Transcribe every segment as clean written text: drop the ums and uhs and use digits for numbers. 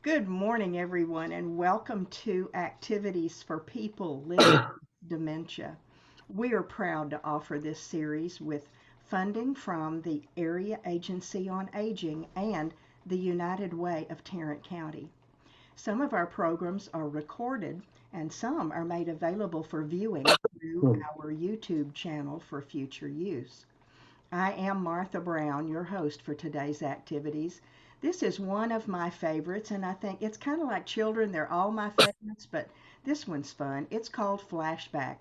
Good morning, everyone, and welcome to Activities for People Living with Dementia. We are proud to offer this series with funding from the Area Agency on Aging and the United Way of Tarrant County. Some of our programs are recorded and some are made available for viewing through our YouTube channel for future use. I am Martha Brown, your host for today's activities. This is one of my favorites, and I think it's kind of like children. They're all my favorites, but this one's fun. It's called Flashback,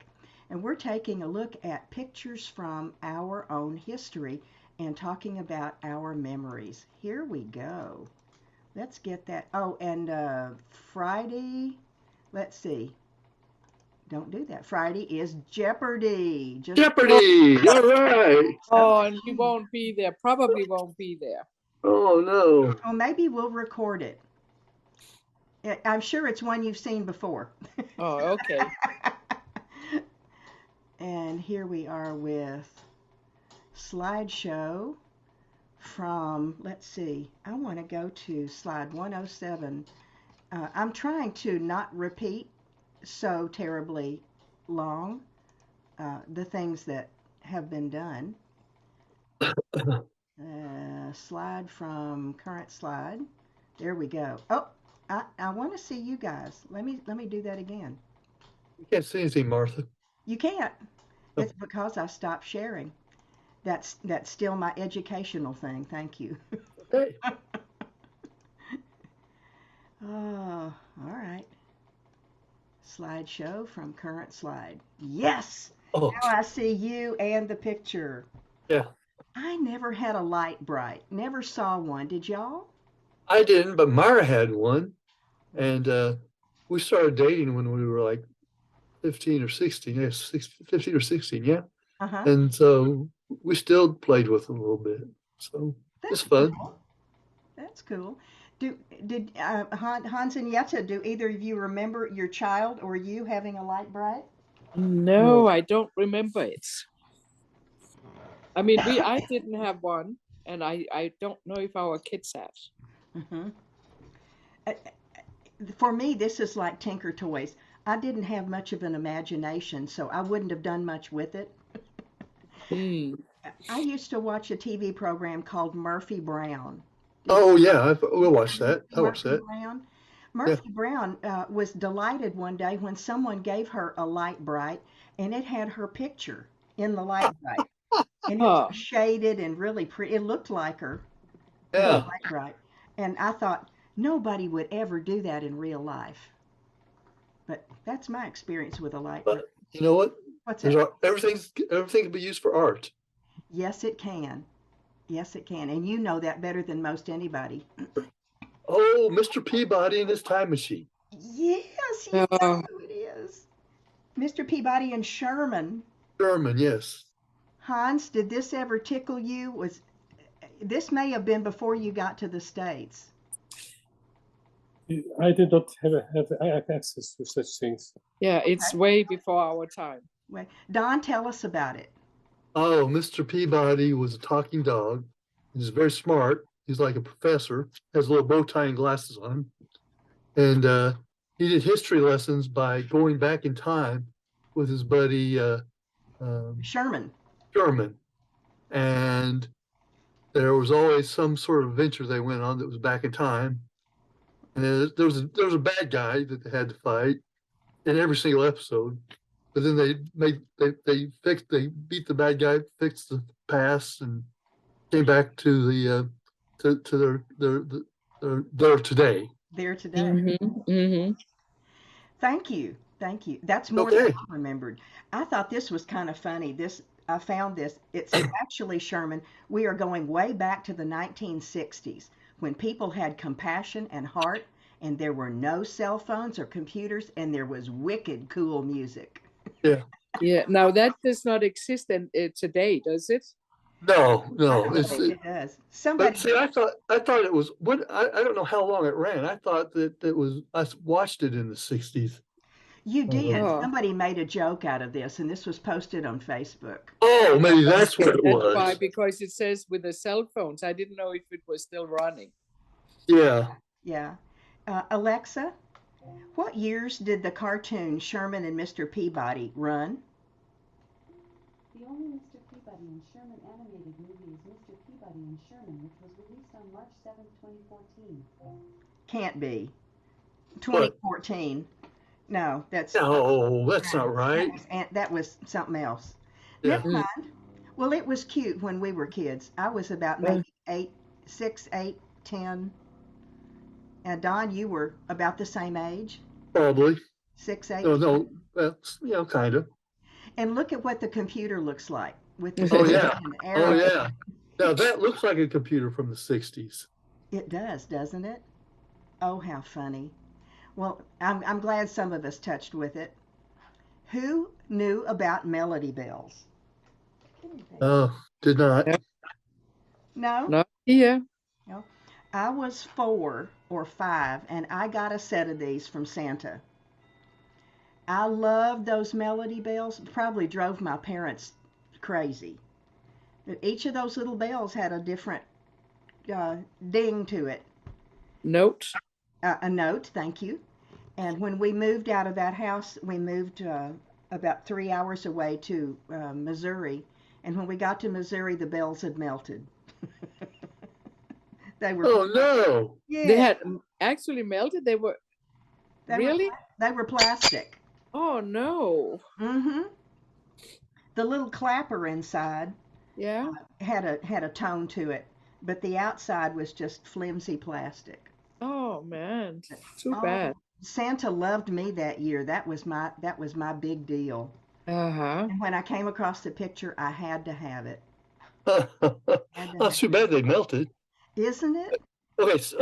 and we're taking a look at pictures from our own history and talking about our memories. Here we go. Let's get that. Oh, and Friday, let's see. Don't do that. Friday is Jeopardy. Just Jeopardy! All right. Oh, and we won't be there. Probably won't be there. Oh no. Oh, maybe we'll record it. I'm sure it's one you've seen before. Oh, okay. And here we are with slideshow from, let's see, I want to go to slide 107. I'm trying to not repeat so terribly long the things that have been done. Slide from current slide. There we go. Oh, I want to see you guys. Let me do that again. You can't see anything, Martha. You can't. It's because I stopped sharing. That's still my educational thing. Thank you. Okay. Oh, all right. Slideshow from current slide. Yes. Oh, Now I see you and the picture. yeah. I never had a light bright. Never saw one. Did y'all? I didn't, but Mara had one, and we started dating when we were like 15 or 16. Yes, 15 or 16, yeah. Uh-huh. And so we still played with it a little bit. So it's That's fun. cool. That's cool. Did Hans and Yetta, do either of you remember your child or you having a light bright? No, I don't remember it. I mean, I didn't have one, and I don't know if our kids have. Hmm. For me, this is like Tinker Toys. I didn't have much of an imagination, so I wouldn't have done much with it. Hmm. I used to watch a TV program called Murphy Brown. Did Oh yeah, we'll watch you that. I watched Murphy that. Brown? Yeah. Murphy Brown was delighted one day when someone gave her a light bright and it had her picture in the light bright. And it Oh, was shaded and really pretty. It looked like her, the Yeah. light bright. And I thought, nobody would ever do that in real life. But that's my experience with a light But bright. you know what? What's There's that? everything can be used for art. Yes, it can. Yes, it can. And you know that better than most anybody. Oh, Mr. Peabody and his time machine. Yes, you know oh, who it is. Mr. Peabody and Sherman. Sherman, yes. Hans, did this ever tickle you? Was this may have been before you got to the States? I did not have access to such things. yeah, it's Okay. way before our time. Well, Don, tell us about it. Oh, Mr. Peabody was a talking dog. He's very smart. He's like a professor, has a little bow tie and glasses on. And he did history lessons by going back in time with his buddy um, Sherman. Sherman. And there was always some sort of adventure they went on that was back in time. And there was a bad guy that they had to fight in every single episode. But then they beat the bad guy, fixed the past, and came back to the to their today. There today. Mm-hmm. Mm-hmm. Thank you. Thank you. That's more than Okay. I remembered. I thought this was kind of funny. This I found this. It's actually Sherman. We are going way back to the 1960s when people had compassion and heart and there were no cell phones or computers and there was wicked cool music. Yeah. Yeah. Now that does not exist today, does it? I No. don't It's think it does. but Somebody see, I thought it was what I don't know how long it ran. I thought that it was I watched it in the 60s. You did. Oh, Somebody made a joke out of this and this was posted on Facebook. Oh, maybe that's what it that's why, was. because it says with the cell phones. I didn't know if it was still running. Yeah. Yeah. Alexa, what years did the cartoon Sherman and Mr. Peabody run? The only Mr. Peabody and Sherman animated movie is Mr. Peabody and Sherman, which was released on March 7th, 2014. Can't be. What? 2014. No, No, that's not that right. was that was something else. Yeah. Never mind. Well, it was cute when we were kids. I was about maybe 6, 8, 10. And Don, you were about the same age, Probably. 6, 8. No, no, that's, kind of. And look at what the computer looks like with the Oh, Z yeah. and Oh, arrow. yeah. Now that looks like a computer from the 60s. It does, doesn't it? Oh, how funny. Well, I'm glad some of us touched with it. Who knew about melody bells? Oh, did not. Yeah. No? Not here. No. I was 4 or 5, and I got a set of these from Santa. I loved those melody bells. Probably drove my parents crazy. Each of those little bells had a different ding to it. Note. A note, thank you. And when we moved out of that house, we moved about 3 hours away to Missouri. And when we got to Missouri, the bells had melted. They were, Oh, no. They yeah, had actually melted. They were they really? were they were plastic. Oh no. Mm-hmm. The little clapper inside Yeah. had a tone to it, but the outside was just flimsy plastic. Oh man. Too Oh, bad. Santa loved me that year. That was my big deal. Uh-huh. And when I came across the picture, I had to have it. Had to That's have too bad they melted. it. Isn't it? Okay, so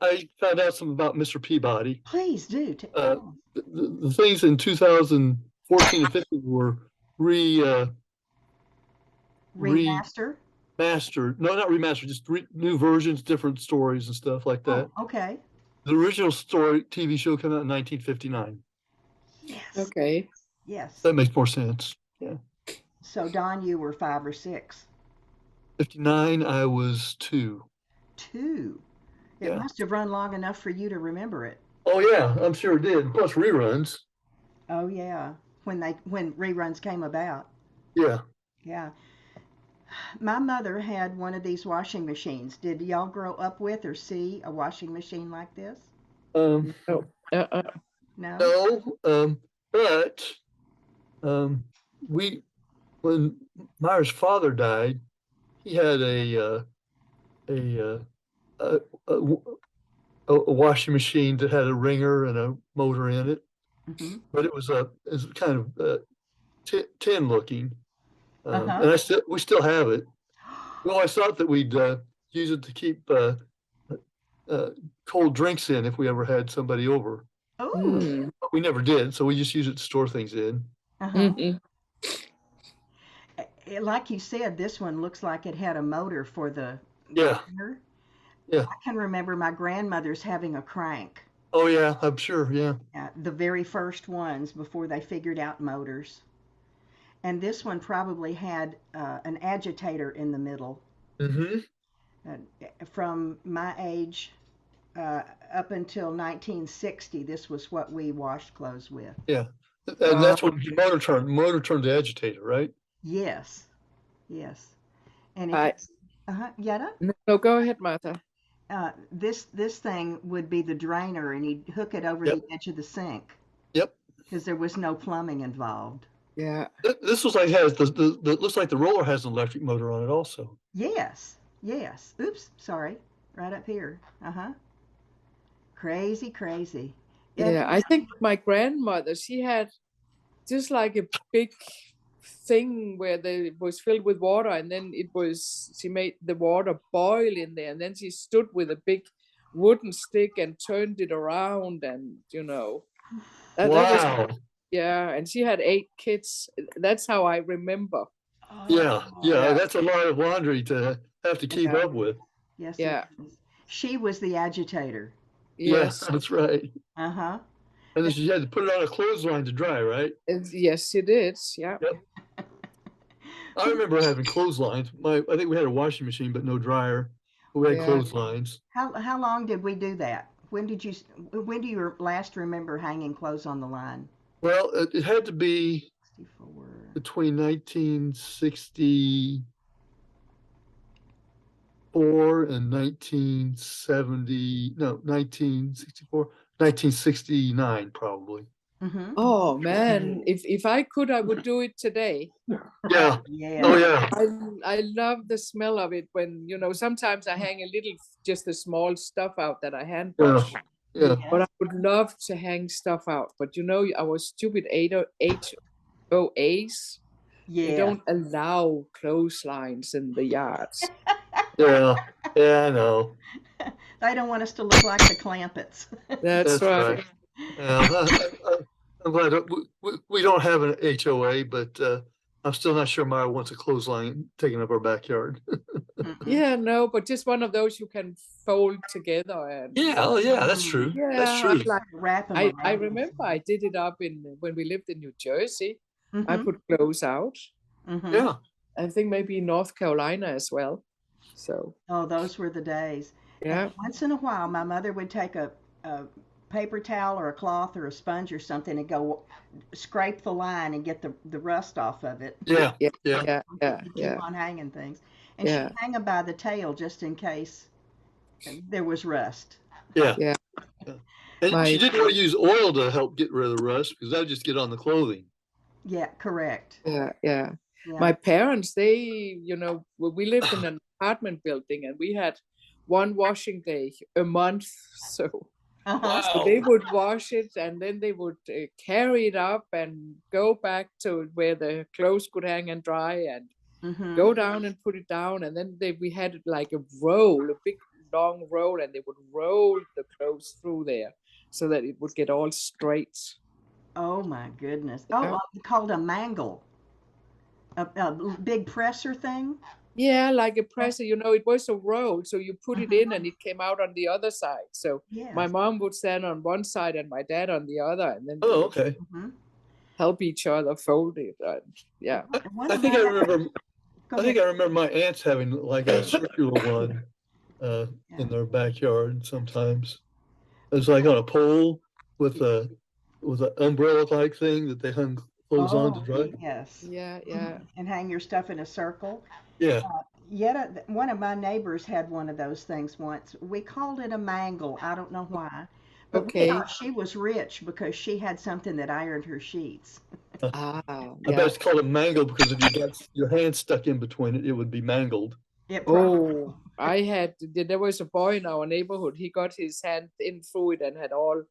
I found out something about Mr. Peabody. Please do. Uh, Tell us. the things in 2014 and 15 were Remaster. remastered. No, not remastered, just new versions, different stories and stuff like Oh, that. okay. The original story TV show came out in 1959. Yes. Okay. Yes. That makes more sense. Yeah. So Don, you were 5 or 6. 59, I was 2. 2. It Yeah. must have run long enough for you to remember it. Oh yeah, I'm sure it did. Plus reruns. Oh yeah. When reruns came about. Yeah. Yeah. My mother had one of these washing machines. Did y'all grow up with or see a washing machine like this? No. Uh-uh. No? No, but we when Myers' father died, he had a, a, a a washing machine that had a wringer and a motor in it, Mm-hmm. but it's kind of tin looking, Uh-huh. and we still have it. We always thought that we'd use it to keep uh, cold drinks in if we ever had somebody over, Oh. but we never did. So we just use it to store things in. Uh-huh. Mm-hmm. Like you said, this one looks like it had a motor for the Yeah. wringer. Yeah. I can remember my grandmother's having a crank. Oh yeah, I'm sure. Yeah. The very first ones before they figured out motors. And this one probably had an agitator in the middle. Mm-hmm. Uh, from my age up until 1960, this was what we washed clothes with. Yeah. And that's when the motor turned to agitator, right? Yes, yes. And if I it's, Yetta, no, go ahead, Martha. this thing would be the drainer, and he'd hook it over Yep. the edge of the sink Yep. because there was no plumbing involved. Yeah. This was like has the looks like the roller has an electric motor on it also. Yes, yes. Oops, sorry. Right up here. Crazy, crazy. Yeah. I think my grandmother, she had just like a big thing where it was filled with water, and then she made the water boil in there, and then she stood with a big wooden stick and turned it around, and that was, Wow. yeah. And she had 8 kids. That's how I remember. Yeah. Yeah. Yeah. That's a lot of laundry to have to keep Yeah. up with. Yes, Yeah. it is. She was the agitator. Yes. Yes, that's right. Uh-huh. And then she had to put it on a clothesline to dry, right? Yes, she did. Yeah. Yep. I remember having clotheslines. I think we had a washing machine, but no dryer. We had Yeah. clotheslines. How long did we do that? When do you last remember hanging clothes on the line? Well, it had to be 64. between 1964 and 1970, no, 1964, 1969, probably. Mm-hmm. Oh man, if I could, I would do it today. Yeah. Yeah. Oh, yeah. I love the smell of it when, sometimes I hang a little, just the small stuff out that I hand Yeah. wash. Yeah. But I would love to hang stuff out. But our stupid HOAs, they Yeah. don't allow clotheslines in the yards. Yeah. Yeah, I know. They don't want us to look like the Clampets. That's That's right. right. I'm glad that we don't have an HOA, but I'm still not sure Maya wants a clothesline taking up our backyard. Mm-mm. Yeah, no, but just one of those you can fold together and Yeah, oh yeah, that's true. That's yeah, true. like Wrap 'em I around. remember I did it up when we lived in New Jersey. I Mhm. put clothes out. Mhm. Yeah. I think maybe in North Carolina as well. So Oh, those were the days. yeah, And once in a while, my mother would take a paper towel or a cloth or a sponge or something and go scrape the line and get the rust off of it. Yeah. yeah, Yeah. yeah, yeah, To keep yeah, on hanging things. And yeah, she'd hang them by the tail just in case there was rust. Yeah. yeah. Yeah. And My she didn't want to use oil to help get rid of the rust because that would just get on the clothing. Yeah, correct. yeah, yeah. Yeah. My parents, they, we lived in an apartment building and we had one washing day a month. So Uh-huh. So they would wash it and then they would carry it up and go back to where the clothes could hang and dry and Mhm. go down and put it down. And then we had it like a roll, a big long roll, and they would roll the clothes through there so that it would get all straight. Oh my goodness. Yeah. Oh, called a mangle. A big presser thing. Yeah, like a presser, it was a roll. So you put it Mhm. in and it came out on the other side. So my Yes. mom would stand on one side and my dad on the other, and then they Oh, would okay. Mhm. help each other fold it. And yeah. One I of think my I remember. Go I think ahead. I remember my aunts having like a circular one Yeah. in their backyard sometimes. It was like on a pole with an umbrella like thing that they hung clothes on to Oh, dry. yes. Yeah, yeah. And hang your stuff in a circle. Yeah. Yet one of my neighbors had one of those things once. We called it a mangle. I don't know why. But we Okay. thought she was rich because she had something that ironed her sheets. Ah, I bet yeah. it's called a mangle because if you got your hand stuck in between it, it would be mangled. It probably, Oh, there was a boy in our neighborhood. He got his hand in through it and had all,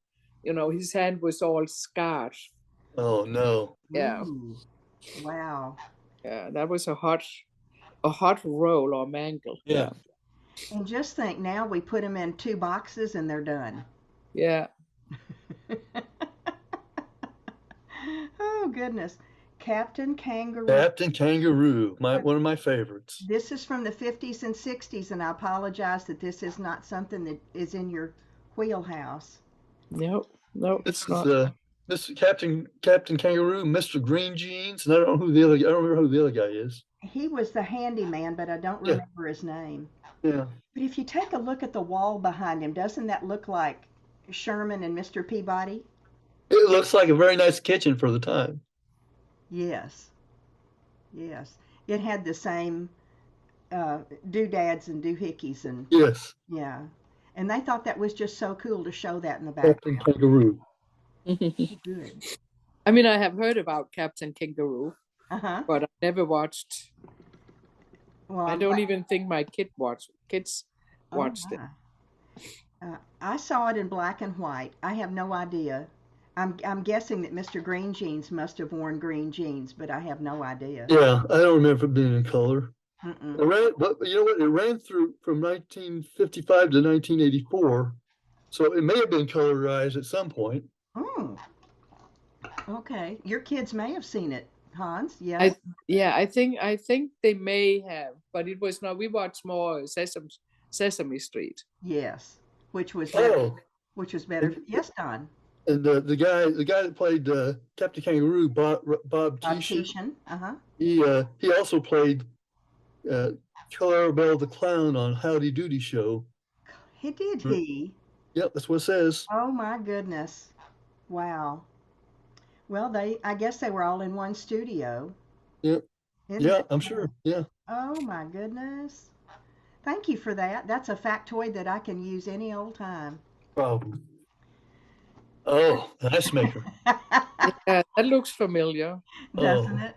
his hand was all scarred. Oh no. Yeah, ooh, wow. yeah. That was a hot roll or mangle. Yeah. And just think now we put them in 2 boxes and they're done. Yeah. Oh, goodness. Captain Kangaroo. Captain Kangaroo, one of my favorites. This is from the 50s and 60s, and I apologize that this is not something that is in your wheelhouse. No, This it's is not. this Captain Kangaroo, Mr. Green Jeans, and I don't remember who the other guy is. He was the handyman, but I don't Yeah. remember his name. Yeah. But if you take a look at the wall behind him, doesn't that look like Sherman and Mr. Peabody? It looks like a very nice kitchen for the time. Yes. Yes. It had the same doodads and doohickeys and Yes. yeah. And they thought that was just so cool to show that in the Captain background. Kangaroo. Good. I mean, I have heard about Captain Kangaroo, Uh-huh. but I never watched. Well, I I'm don't glad- even think my kids Oh, watched it. my. I saw it in black and white. I have no idea. I'm guessing that Mr. Green Jeans must have worn green jeans, but I have no idea. Yeah, I don't remember it being in color. Mm-mm. But you know what? It ran through from 1955 to 1984, so it may have been colorized at some point. Oh. Okay. Your kids may have seen it, Hans. Yes. I think they may have, but it was not. We watched more Sesame Street. Yes. Which was better. Oh, Which was better. Yes, Don. and the guy that played Captain Kangaroo, Bob Bob Tisha, Tishan. Uh-huh. he also played Clarabelle the Clown on Howdy Doody Show. Did he? Yep, that's what it says. Oh my goodness. Wow. Well, I guess they were all in one studio. Yep. Isn't Yeah, that- I'm sure. Yeah. Oh my goodness. Thank you for that. That's a factoid that I can use any old time. Problem. Oh, ice maker. Yeah, that looks familiar. Doesn't Oh. it?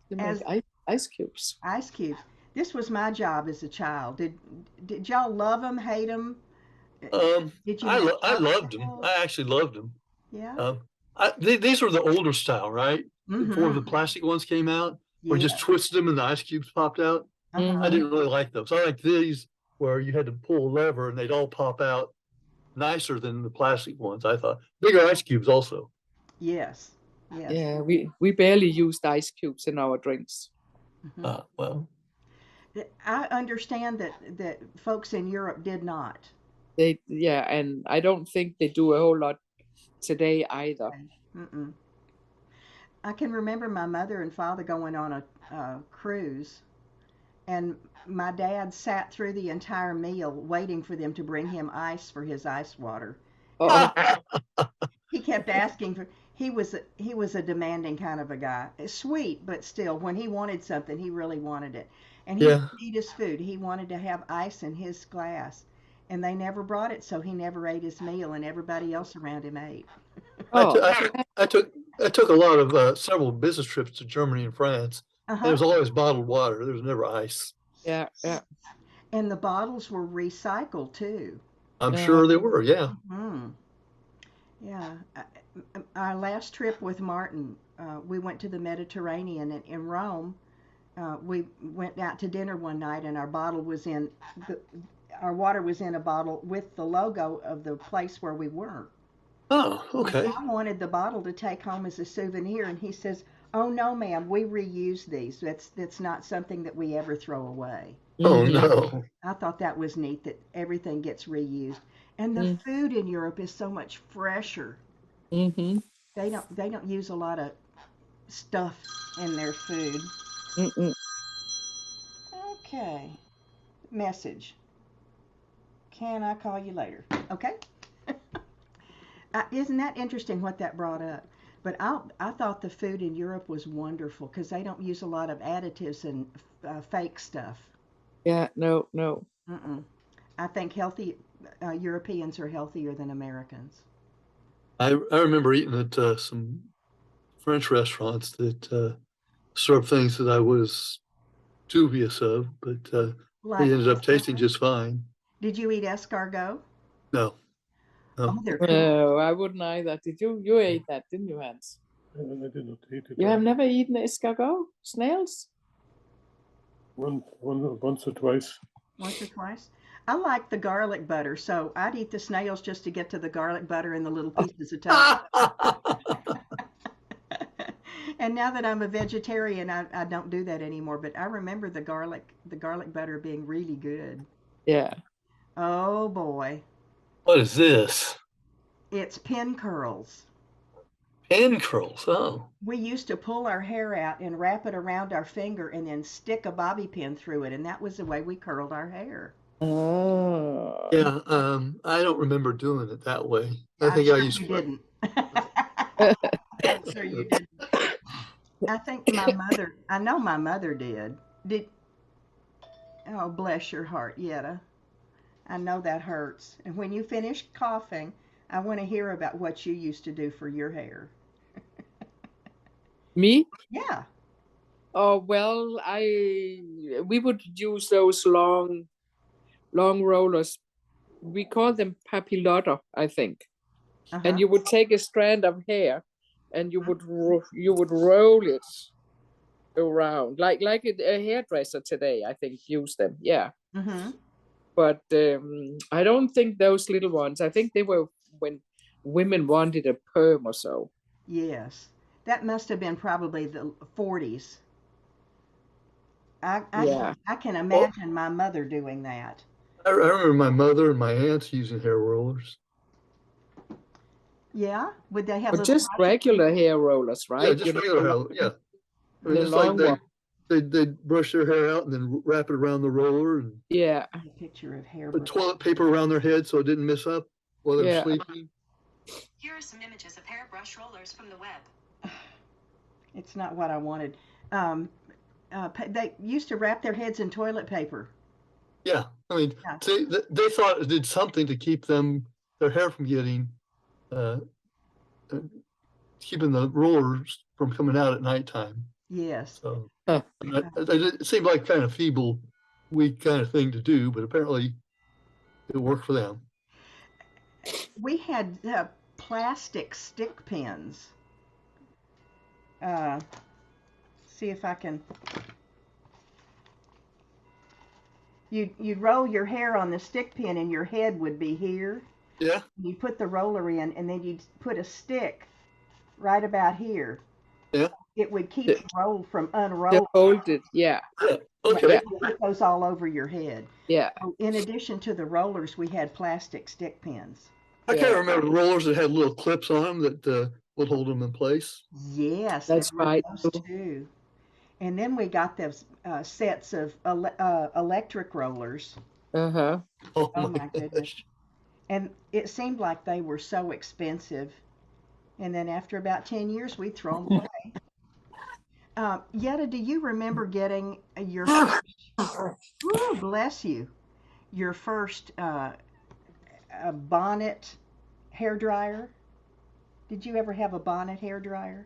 They As make ice cubes. ice cubes. This was my job as a child. Did y'all love them, hate them? Did you I have I loved them. obstacles? I actually loved them. Yeah. These were the older style, right? Before the Mm-hmm. plastic ones came out, where you Yeah. just twisted them and the ice cubes popped out. Uh-huh. I didn't really like those. I like these where you had to pull a lever and they'd all pop out nicer than the plastic ones, I thought. Bigger ice cubes also. Yes. Yes. Yeah, we barely used ice cubes in our drinks. Mhm. Well, I understand that folks in Europe did not. And I don't think they do a whole lot today either. Mm-mm. I can remember my mother and father going on a cruise, and my dad sat through the entire meal waiting for them to bring him ice for his ice water. Oh, He kept asking for. He was a demanding kind of a guy. Sweet, but still, when he wanted something, he really wanted it. And he yeah. didn't eat his food. He wanted to have ice in his glass, and they never brought it, so he never ate his meal, and everybody else around him ate. I took a lot of several business trips to Germany and France. And Uh-huh. there was always bottled water. There was never ice. yeah. And the bottles were recycled too. I'm Yeah. sure they were. Yeah. Hmm. Yeah. Our last trip with Martin, we went to the Mediterranean, and in Rome. We went out to dinner one night, and our water was in a bottle with the logo of the place where we were. Oh, okay. I wanted the bottle to take home as a souvenir, and he says, "Oh no, ma'am, we reuse these. That's not something that we ever throw away." Oh Mhm. no. I thought that was neat that everything gets reused, and the Mm. food in Europe is so much fresher. Mm-hmm. They don't use a lot of stuff in their food. Mm-mm. Okay. Message. Can I call you later? Okay. Isn't that interesting what that brought up? But I thought the food in Europe was wonderful because they don't use a lot of additives and fake stuff. Yeah, no. Mm-mm. I think healthy Europeans are healthier than Americans. I remember eating at some French restaurants that served things that I was dubious of, but Like, they ended up tasting just fine. did you eat escargot? No, Oh, no. they're cool. No, I wouldn't either. Did you? You ate that, didn't you, Hans? I did not eat it. You have never eaten escargot? Snails? Once or twice. Once or twice. I like the garlic butter, so I'd eat the snails just to get to the garlic butter and the little pieces of toast. And now that I'm a vegetarian, I don't do that anymore. But I remember the garlic butter being really good. Yeah. Oh boy, What is this? it's pin curls. Pin curls. Oh, We used to pull our hair out and wrap it around our finger and then stick a bobby pin through it, and that was the way we curled our hair. Oh. yeah. I don't remember doing it that way. I I'm think sure I used you to. didn't. I'm sure you didn't. I think I know my mother did. Oh, bless your heart, Yetta. I know that hurts. And when you finish coughing, I want to hear about what you used to do for your hair. Me? Yeah. Oh well, we would use those long rollers. We call them papillotta, I think. Uh-huh. And you would take a strand of hair, and you would roll it around like a hairdresser today. I think use them. Yeah. Mm-hmm. But I don't think those little ones. I think they were when women wanted a perm or so. Yes. That must have been probably the 40s. Yeah. I can imagine my mother doing that. I remember my mother and my aunts using hair rollers. Yeah? Would they have But little just brushes? regular hair rollers, right? Yeah, just regular hair. Yeah. I mean, the it's like long one. they'd brush their hair out and then wrap it around the roller and Yeah. A picture of hair. put toilet paper around their head so it didn't mess up while they were Yeah. sleeping. Here are some images of hairbrush rollers from the web. It's not what I wanted. They used to wrap their heads in toilet paper. Yeah, I mean, Yeah. they thought it did something to keep their hair from getting, uh, keeping the rollers from coming out at nighttime. Yes. So Huh. it seemed like kind of feeble, weak kind of thing to do, but apparently it worked for them. We had plastic stick pins. See if I can. You'd roll your hair on the stick pin and your head would be here. Yeah, You'd put the roller in and then you'd put a stick right about here. Yeah. It would keep Yeah. the roll from They're unrolling. folded. Yeah. okay. Yeah. It goes all over your head. Yeah. So in addition to the rollers, we had plastic stick pins. I can't Yeah. remember rollers that had little clips on them that would hold them in place. Yes, That's there were right, those too. too. And then we got those sets of electric rollers. Uh-huh. Oh, Oh my my goodness. gosh. And it seemed like they were so expensive. And then after about 10 years, we'd throw them away. Yetta, do you remember getting your first, ooh, bless you, your first bonnet hair dryer? Did you ever have a bonnet hair dryer?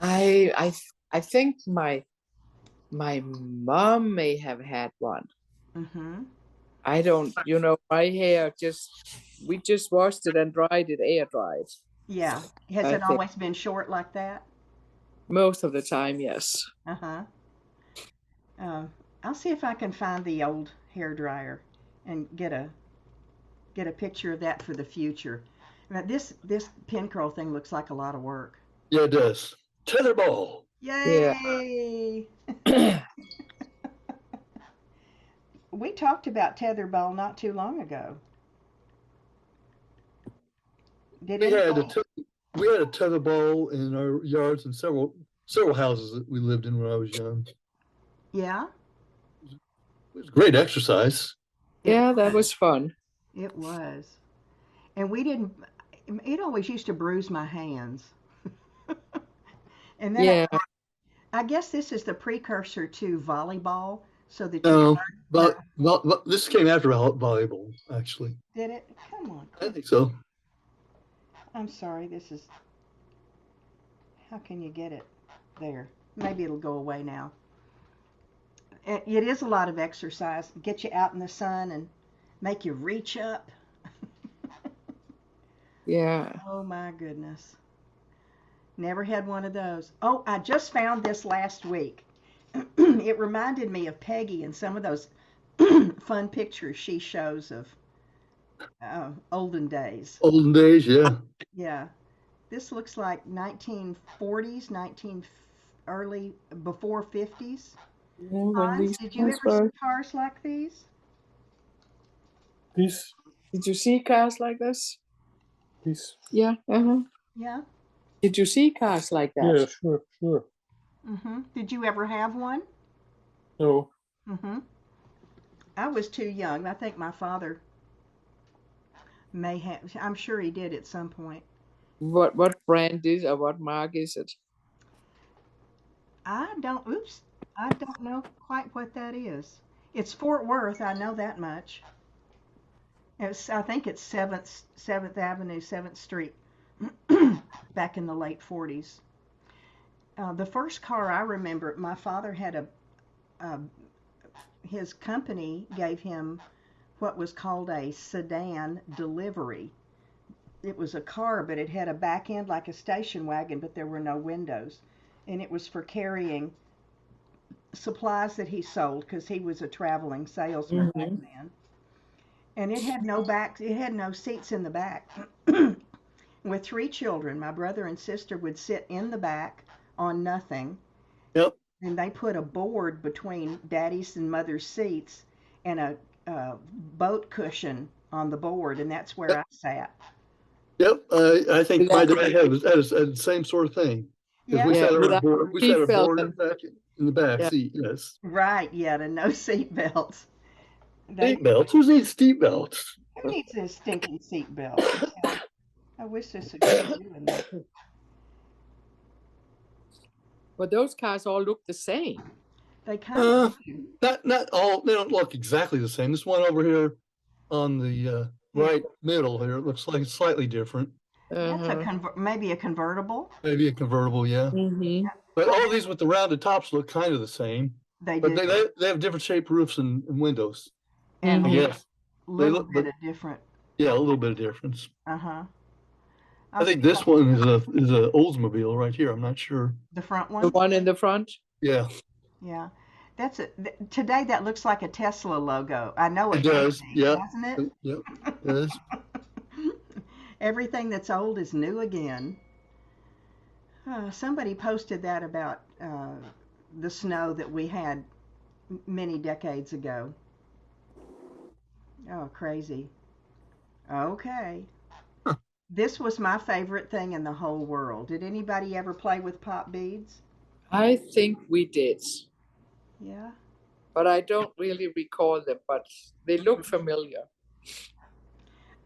I think my mom may have had one. Mm-hmm. I don't, my hair we just washed it and dried it, air dried. Yeah. Has I it think- always been short like that? Most of the time, yes. Uh-huh. I'll see if I can find the old hair dryer and get a picture of that for the future. Now, this pin curl thing looks like a lot of work. Yeah, it does. Tetherball. Yay! We talked about tetherball not too long ago. Did We had anybody? we had a tetherball in our yards and several houses that we lived in when I was young. Yeah, It was great exercise. Yeah, that was fun. it was. And we didn't, it always used to bruise my hands. And then Yeah. I guess this is the precursor to volleyball, so that No, but this came after volleyball, actually. did it? Come on. I think so. I'm sorry, this is, how can you get it there? Maybe it'll go away now. It is a lot of exercise. Get you out in the sun and make you reach up. Yeah. Oh my goodness. Never had one of those. Oh, I just found this last week. It reminded me of Peggy and some of those fun pictures she shows of olden days. Olden days, yeah. Yeah. This looks like 1940s, early, before 50s. When Hans, these did you cars ever were- see cars like these? These, Did you see cars like this? these, Yeah. Uh-huh. Yeah. Did you see cars like that? yeah, sure. Did you ever have one? No, I was too young. I think my father may have. I'm sure he did at some point. What brand is or what mark is it? I don't know quite what that is. It's Fort Worth. I know that much. I think it's 7th Avenue, 7th Street, back in the late 40s. The first car I remember, my father had his company gave him what was called a sedan delivery. It was a car, but it had a back end like a station wagon, but there were no windows. And it was for carrying supplies that he sold because he was a traveling salesman back then. And it had no seats in the back. With 3 children, my brother and sister would sit in the back on nothing. Yep. And they put a board between daddy's and mother's seats and a boat cushion on the board, and that's where I sat. Yep. I think my dad had the same sort of thing. Because Yeah, we Yeah, sat on a without board, we sat on a seatbelt board and back in the back yeah. seat, yes. right. Yeah, and no seat belts. They Seat belts, who needs seat belts? Who needs a stinking seat belt? Yeah, I wish this would keep doing that. But those cars all look the same. They kind of Uh, do. not all, they don't look exactly the same. This one over here on the Here, right middle here, it looks like it's slightly different. that's Uh-huh. maybe a convertible. Maybe a convertible, yeah. Mm-hmm. But all these with the rounded tops look kind of the same. They But do, they have different shaped roofs and windows. and I Mhm. guess a they little look, bit but of different. yeah, a little bit of difference. Uh-huh. I think this one is a Oldsmobile right here. I'm not sure. The front The one. one in the front. Yeah, Yeah, today that looks like a Tesla logo. I know it it can't does. be, Yeah, doesn't it? yeah, it does. Everything that's old is new again. Somebody posted that about the snow that we had many decades ago. Oh, crazy. Okay. This was my favorite thing in the whole world. Did anybody ever play with pop beads? I think we did, Yeah. but I don't really recall them, but they look familiar.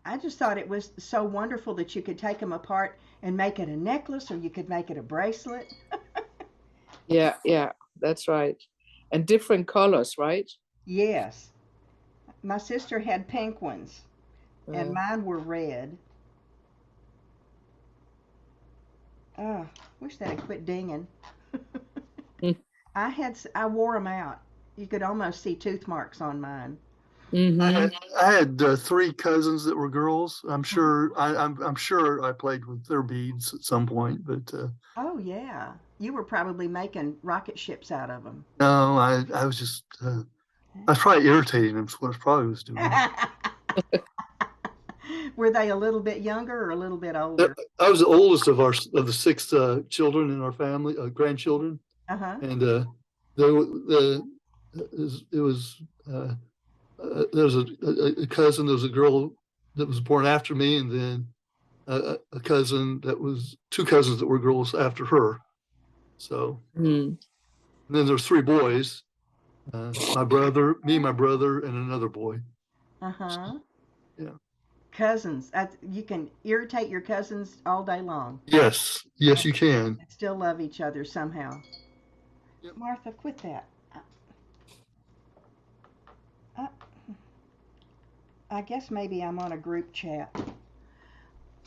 I just thought it was so wonderful that you could take them apart and make it a necklace or you could make it a bracelet. Yeah, that's right. And different colors, right? Yes. My sister had pink ones and Uh, mine were red. Oh, wish that had quit dinging. Mm. I wore them out. You could almost see tooth marks on mine. mhm. I had three cousins that were girls. I'm sure I played with their beads at some point, but Oh yeah, you were probably making rocket ships out of them. no, I was just I was probably irritating them. Is what I probably was doing. Were they a little bit younger or a little bit Uh, older? I was the oldest of the six children in our family, grandchildren, Uh-huh. and the it was there was a cousin. There was a girl that was born after me, and then a cousin that was two cousins that were girls after her. So Mm. and then there's three boys. My brother, me, my brother, and another boy. Uh-huh. Yeah. Cousins. You can irritate your cousins all day long Yes, yes, you can. and still love each other somehow. Yep. Martha, quit that. I, I guess maybe I'm on a group chat.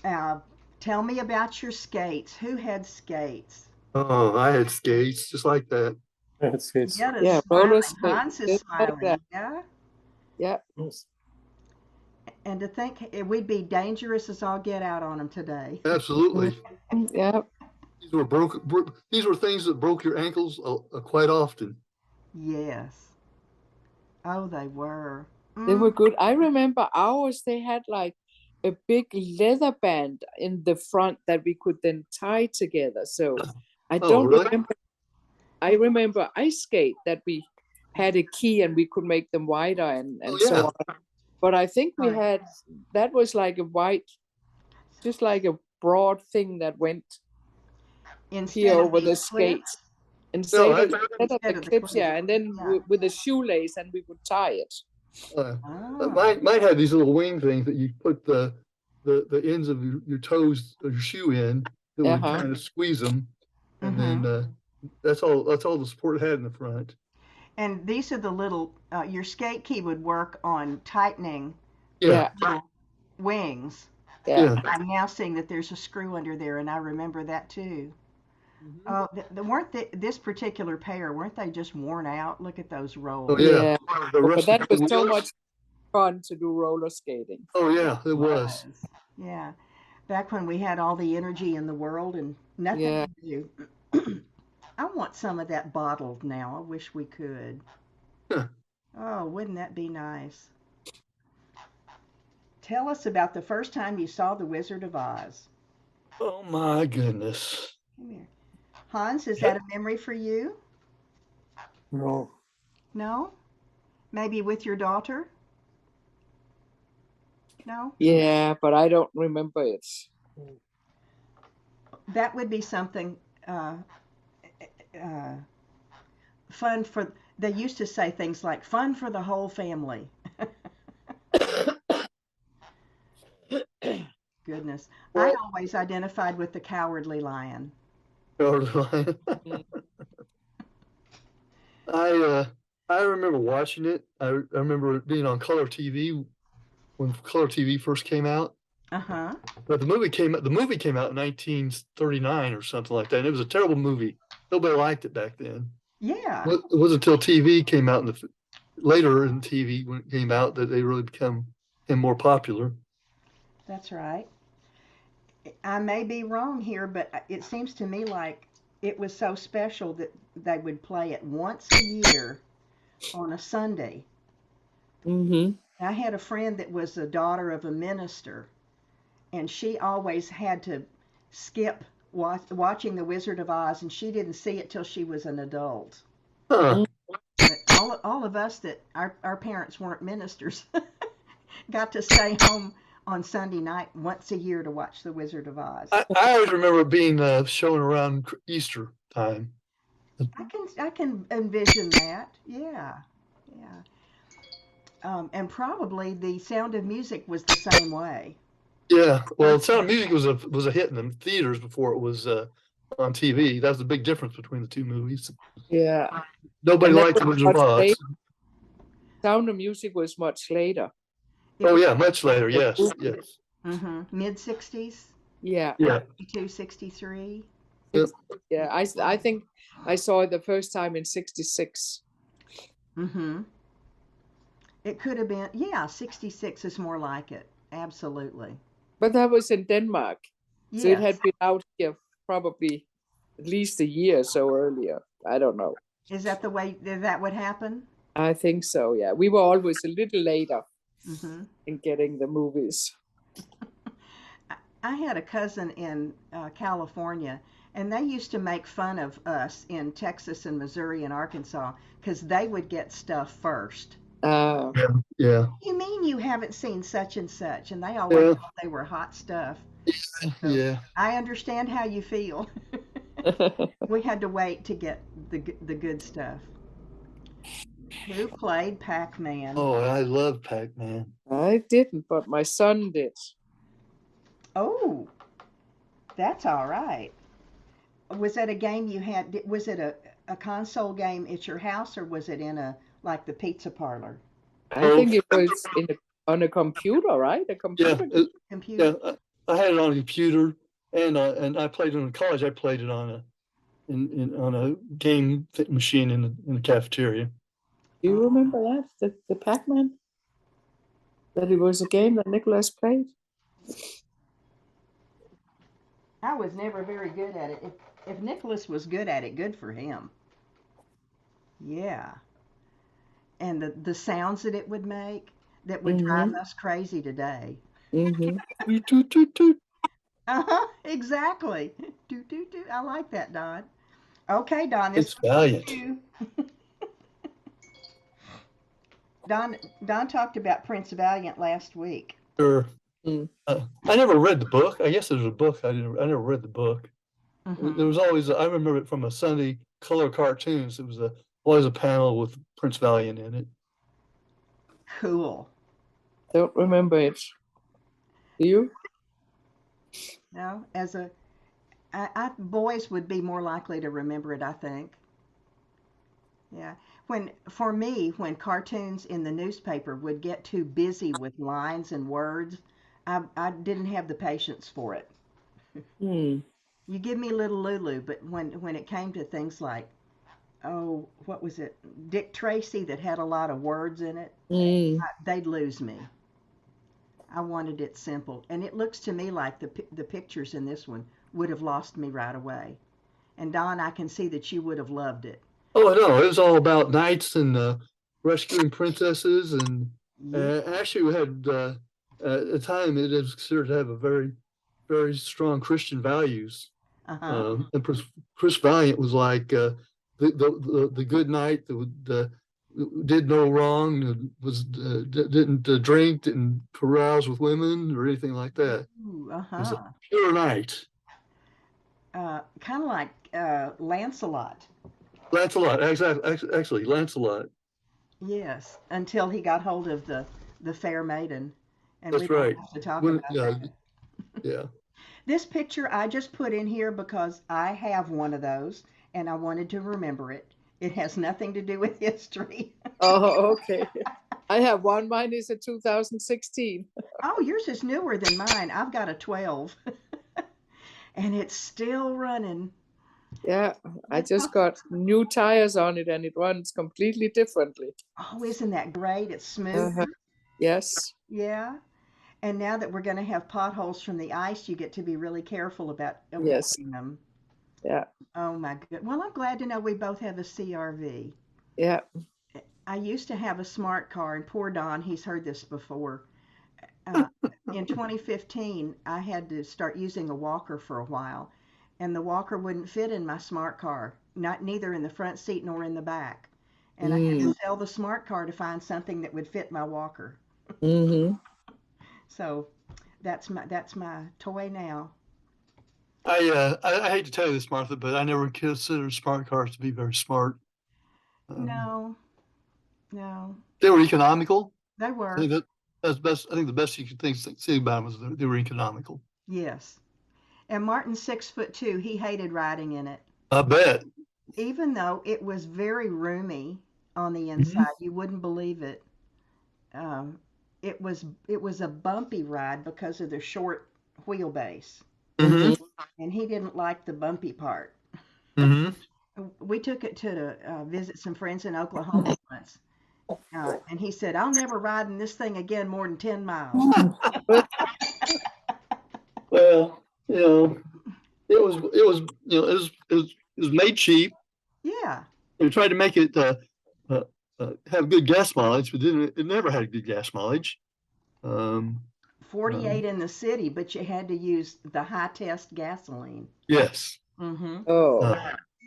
Uh, Tell me about your skates. Who had skates? Oh, I had skates just like that. It's Yetta's Yeah, smiling. roller skate, Hans is just like smiling. that. Yeah. Yeah. yes. And to think we'd be dangerous as all get out on them today. Absolutely. Yeah, These were these were things that broke your ankles quite often. Yes. Oh, they were. they were Mm, good. I remember ours, they had like a big leather band in the front that we could then tie together. So I Oh, don't really? remember. I remember ice skate that we had a key and we could make them wider and Oh, so yeah. on. But I think we Right. had, that was like a white, just like a broad thing that went Instead here of over the the skates. clips. Instead No, of, instead of the Instead of the clips, yeah, clips. and then Yeah. with a shoelace and we would tie it. uh, Ah. mine had these little wing things that you put the ends of your toes of your shoe in that would Uh-huh. kind of squeeze them, and Mhm. then that's all the support it had in the front. And these are the little, your skate key would work on tightening Yeah, little wings. Yeah. yeah. I'm now seeing that there's a screw under there, and I remember that too. Mhm. Oh, this particular pair, weren't they just worn out? Look at those Oh rolls. yeah. Yeah. The But rest that of was the so wheels. much fun to do roller skating. Oh yeah, it was. Yeah. Back when we had all the energy in the world and nothing Yeah. to do. I want some of that bottled now. I wish we could. Huh. Oh, wouldn't that be nice? Tell us about the first time you saw The Wizard of Oz. Oh my goodness. Come here. Hans, is that a memory for you? No. No? Maybe with your daughter? No? Yeah, but I don't remember it. That would be something uh, uh, fun for, they used to say things like fun for the whole family. Goodness. I Well, always identified with the Cowardly Lion. mm, I uh, I remember watching it. I remember it being on color TV when color TV first came out. Uh-huh. But the movie came out in 1939 or something like that. And it was a terrible movie. Nobody liked it back then. Yeah, It wasn't until TV came out later in TV when it came out that they really became more popular. that's right. I may be wrong here, but it seems to me like it was so special that they would play it once a year on a Sunday. mhm. I had a friend that was the daughter of a minister, and she always had to skip watching The Wizard of Oz, and she didn't see it till she was an adult. Huh. Mm. But all of us that our parents weren't ministers got to stay home on Sunday night once a year to watch The Wizard of Oz. I always remember it being shown around Easter time. I can envision that. Yeah, yeah. And probably the Sound of Music was the same way. Yeah, well, Sound of Music was a hit in the theaters before it was on TV. That was the big difference between the two movies. Yeah. Nobody And that liked was The Wizard of much Oz. later. Sound of Music was much later. It Oh was yeah, much later. The Yes, movie. yes, mid 60s, Yeah. yeah. 62, 63. Yep. Yeah. I think I saw it the first time in 66. Mm-hmm. It could have been, yeah, 66 is more like it. Absolutely. But that was in Denmark. So it Yes. had been out here probably at least a year or so earlier. I don't know. Is that the way that would happen? I think so, yeah. We were always a little later Mm-hmm. in getting the movies. I had a cousin in California, and they used to make fun of us in Texas and Missouri and Arkansas because they would get stuff first. Uh, Yeah, You mean you haven't seen such and such? And they always yeah, thought they were hot stuff. So yeah. I understand how you feel. We had to wait to get the good stuff. Who played Pac-Man? Oh, I love Pac-Man. I didn't, but my son did. Oh, that's all right. Was that a game you had? Was it a console game at your house, or was it in a like the pizza parlor I think it was on a computer, right? A Yeah, computer. computer? yeah. I had it on a computer, and I played it in college. I played it on on a game machine in the cafeteria. Do you remember that? The Pac-Man? That it was a game that Nicholas played? I was never very good at it. If Nicholas was good at it, good for him. Yeah. And the sounds that it would make that would drive Mm-hmm. us crazy today. Mm-hmm. Toot, toot, toot, toot. Uh-huh, exactly. Do do do. I like that, Don. Okay, Don, this It's one's for valiant. you. Don talked about Prince Valiant last week. Sure. Mm. I never read the book. I guess there's a book. I never read the book. Mhm. There was always I remember it from a Sunday color cartoons. It was always a panel with Prince Valiant in it. Cool. Don't remember it. Do you? No, boys would be more likely to remember it, I think. Yeah. For me, when cartoons in the newspaper would get too busy with lines and words, I didn't have the patience for it. Hmm. You give me Little Lulu, but when it came to things like, oh, what was it? Dick Tracy that had a lot of words in it, Mm. they'd lose me. I wanted it simple, and it looks to me like the pictures in this one would have lost me right away. And Don, I can see that you would have loved it. Oh no, it was all about knights and rescuing princesses, and Yeah. actually we had at the time it is considered to have a very strong Christian values. Uh-huh. And Chris Valiant was like the good knight that did no wrong, didn't drink, didn't carouse with women or anything like that. Ooh, He was a uh-huh. pure knight. kind of like Lancelot. Lancelot, actually, Lancelot. Yes, until he got hold of the fair maiden, and we That's don't right. have to talk When, about yeah, that. yeah. This picture I just put in here because I have one of those and I wanted to remember it. It has nothing to do with history. Oh, okay. I have one. Mine is a 2016. Oh, yours is newer than mine. I've got a 12 and it's still running. Yeah, I That's just got new tires on it and it runs completely differently. Oh, isn't that great? It's smooth. Uh-huh. Yes. Yeah. And now that we're going to have potholes from the ice, you get to be really careful about Yes. avoiding them. Yeah. Oh my good. Well, I'm glad to know we both have a CRV. Yeah. I used to have a smart car, and poor Don, he's heard this before. Uh, in 2015, I had to start using a walker for a while, and the walker wouldn't fit in my smart car, not neither in the front seat nor in the back. And I had to sell the smart car to find something that would fit my walker. Mm-hmm. So that's my toy now. I hate to tell you this, Martha, but I never considered smart cars to be very smart. No, no, They were economical. they I were. think that's best. I think the best you could say about them was they were economical. Yes. And Martin's 6'2". He hated riding in it. I bet. Even though it was very roomy on the Mhm. inside, you wouldn't believe it. Um, it was a bumpy ride because of the short wheelbase, Mm-hmm. and he didn't like the bumpy part. Mm-hmm. We took it to visit some friends in Oklahoma once, and he said, "I'll never ride in this thing again more than 10 miles." Well, it was made cheap. Yeah, They tried to make it uh, have good gas mileage, but didn't it never had good gas mileage. Um, 48 in the city, but you had to use the high test gasoline. yes. Mm-hmm. Oh,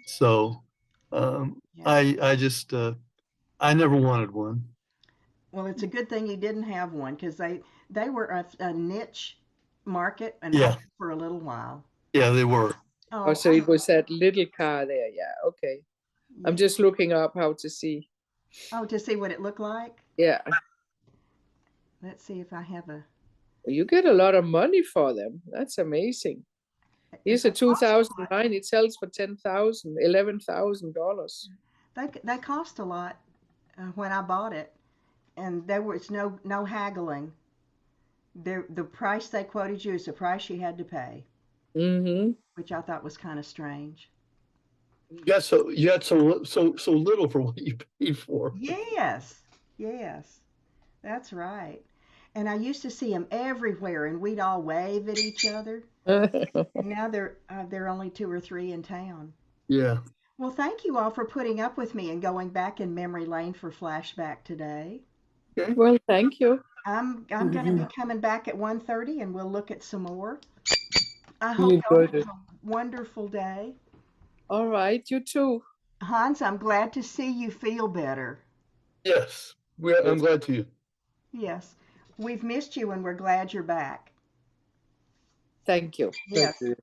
So Yeah. I never wanted one. Well, it's a good thing you didn't have one because they were a niche market and Yeah. for a little while. Yeah, they were. oh, Oh, so it was that little car there. Yeah. Okay. I'm yeah. just looking up how to see. Oh, to see what it looked like. Yeah. Let's see if I have a. You get a lot of money for them. That's amazing. Here's a They cost a lot. 2009. It sells for $11,000. They cost a lot when I bought it, and there was no haggling. The price they quoted you is the price you had to pay, Mm-hmm. which I thought was kind of strange. You had so little for what you paid for. Yes, yes, that's right. And I used to see them everywhere, and we'd all wave at each other. And now they're only two or three in town. Yeah. Well, thank you all for putting up with me and going back in memory lane for flashback today. Okay. Well, thank you. I'm going to be coming back at 1:30 and we'll look at some more. I You hope y'all enjoyed have it. a wonderful day. All right. You too. Hans, I'm glad to see you feel better. Yes. I'm glad to. Yes, we've missed you and we're glad you're back. Thank you. Yes. Thank you.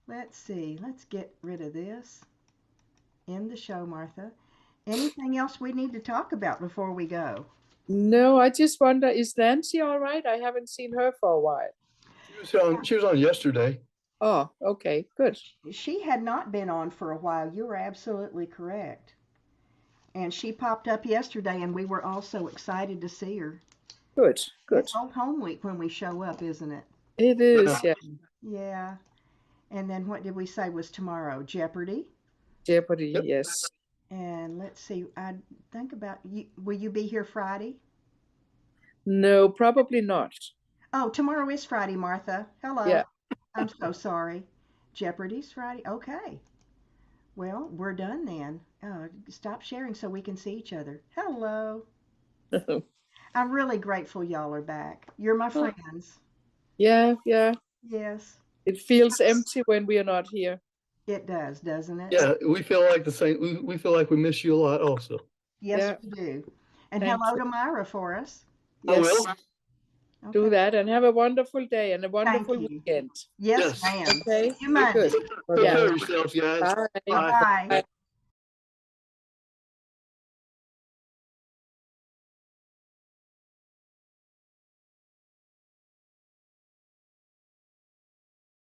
Let's see. Let's get rid of this. End the show, Martha. Anything else we need to talk about before we go? No, I just wonder, is Nancy all right? I haven't seen her for a while. She was on yesterday. Oh, okay, good. She had not been on for a while. You were absolutely correct. And she popped up yesterday, and we were all so excited to see her. Good, good. It's Old Home Week when we show up, isn't it? It is, yeah. Yeah. And then what did we say was tomorrow? Jeopardy. Jeopardy, Yep. yes. And let's see. I think about you. Will you be here Friday? No, probably not. Oh, tomorrow is Friday, Martha. Hello. Yeah. I'm so sorry. Jeopardy's Friday. Okay. Well, we're done then. Stop sharing so we can see each other. Hello. I'm really grateful y'all are back. You're my friends. Yeah, yeah. Yes, It feels empty when we are not here. it does, doesn't it? Yeah, we feel like the same. We feel like we miss you a lot also. Yes, Yeah. we do. And Thank hello you. to Myra for us. I Yes. will. Do Okay. that and have a wonderful day and a Thank wonderful you. weekend. Yes, Yes. ma'am. Okay, See you very Monday. good. Take Yeah. care of yourself, guys. Bye. Bye. Bye-bye.